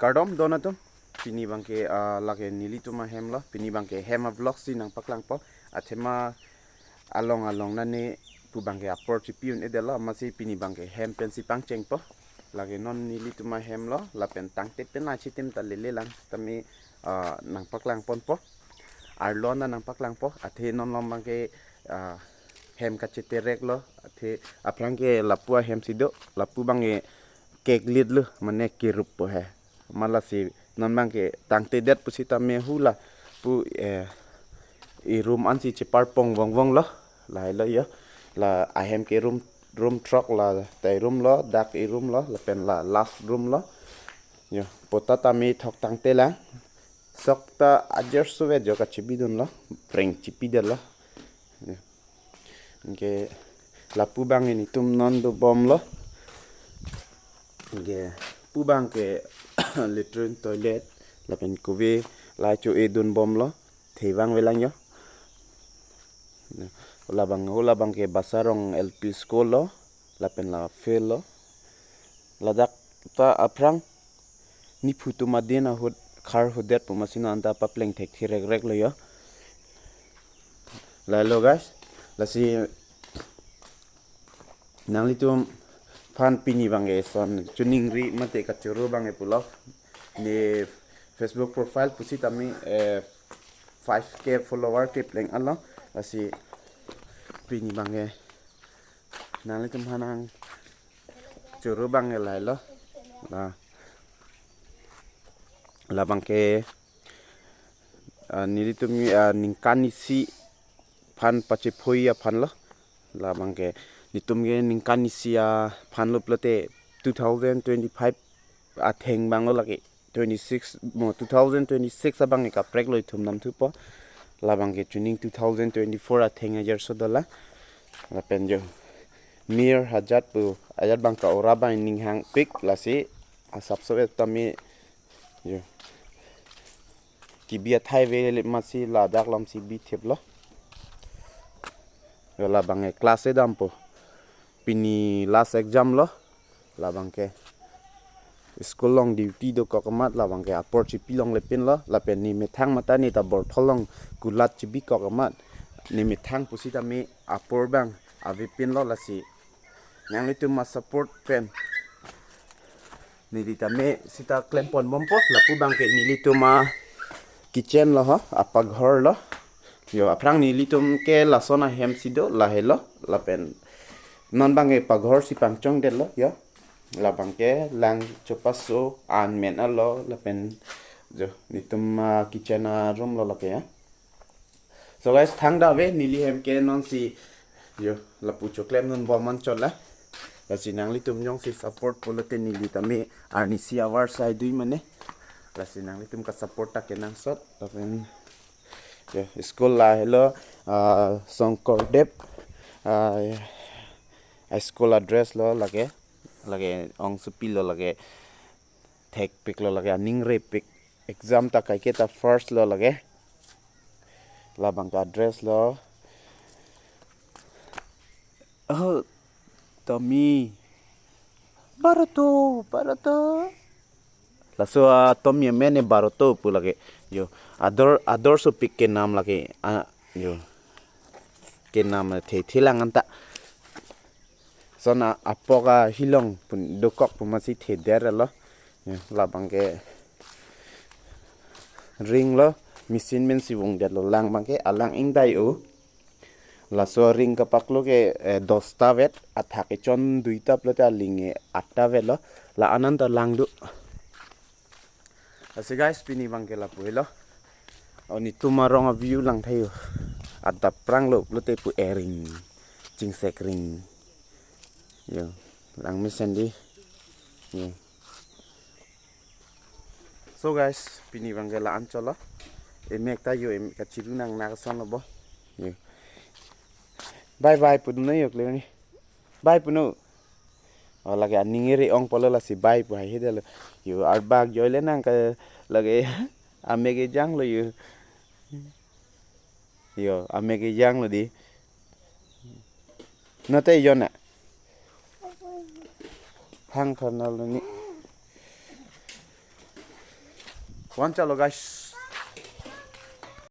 Kardom donatum pini bangke lage nili tuma hem lo pini bangke hem vlog si nang paklang po athema along nane pu bangke upload si piun edela masih pini bangke hem pen si pangcheng po lage non nili tuma hem lo la pen tang te pen achi tem ta lele lang tami nang paklang pon po arlona nang paklang po athe non lom bangke hem kachete rek lo athe aprangke lapua hem sido lapu bange kek lid lu mane kirup po he malasi non bangke tangte det pusita me hula pu i room ansi chepar pong wong lo la lo yo la ahem ke room truck la tai room lo dak i room lo la pen la last room lo yo potata me thok tangte la sokta ajer suwe jo ka chibidun lo preng chipidel lo ke la pu bange ni tum non do bom lo ke pu bang ke latrine toilet la pen kuwe la chu edun bom lo thewang welang yo la bang ke basarong LP school lo la pen la fail lo la dak ta aprang ni phutu madena hud khar hudet pu masina anta papleng thek thirek rek lo yo la lo guys la si nangli tum fan pini bange son tuning ri mate ka churu bange pulo ni Facebook profile pusi tami 5k follower ke pleng ala asi pini bange nangli tum hanang churu bange lailo la bangke nili tumi ningkani si fan pache phoia fan lo la bangke nitumge ningkani sia fan lo plate 2025 atheng banglo lagi 26 mo 2026 abang ka prek loi thum nam thu po la bangke tuning 2024 atheng ajar so dola la penjo mir hajat pu ayat bangka ora bang ning hang pik la si asap so tami yo kibia thai ve masi la dak lam si bi theplo yo la bangke class e dampo pini last exam lo la bangke school long duty do kokamat la bangke apor chipi long le pin lo la pen ni methang mata ni ta bor tholong kulat chibi kokamat ni methang pusita me apor bang ave pin lo la si yang itu ma support pen ni dita me sita klempon mompo la pu bangke ni litu ma kitchen lo ha apa ghor lo yo aprang ni litum ke la sona hem sido la helo la pen non bangke paghor si pangchong del lo yo la bangke lang chopaso an men alo la pen jo nitum kitchen room lo la ke so guys thang da ve nili hem ke non si yo la pu choklem non bomon chola la sinang litum nyong si support polote nili tame arni si awar sai dui mane la sinang litum ka support ta kenang sot la pen yo school la hello songkor dep school address lo lage ong supi lo lage thek pik lo lage ning re pik exam ta kai ke ta first lo lage la bang address lo oh Tommy barato la so Tommy mene barato pu lage yo ador so pik ke naam lage yo ke naam the thilang anta sona apoga hilong pun dokok pumasi the der lo la bangke ring lo mesin men si wong der lo lang bangke alang ing dai o la so ring ka paklo ke 10 ta vet athake chon 2 ta plota linge 8 ta vet lo la ananta lang du ase guys pini bangke la puelo oni tumarong a view lang thayo adda prang lo plote pu ering chingsek ring yo lang misen di yo so guys pini bangke la anchola emek ta yo em ka chiru nang na son lo bo yo bye bye puno yok le ni bye puno lagi aningere ong polo la si bye pu hai hedel yo arbag joile nang ka lagi amege jang lo yo amege jang lo di nate yona hang kanal ni Kuan chalo guys.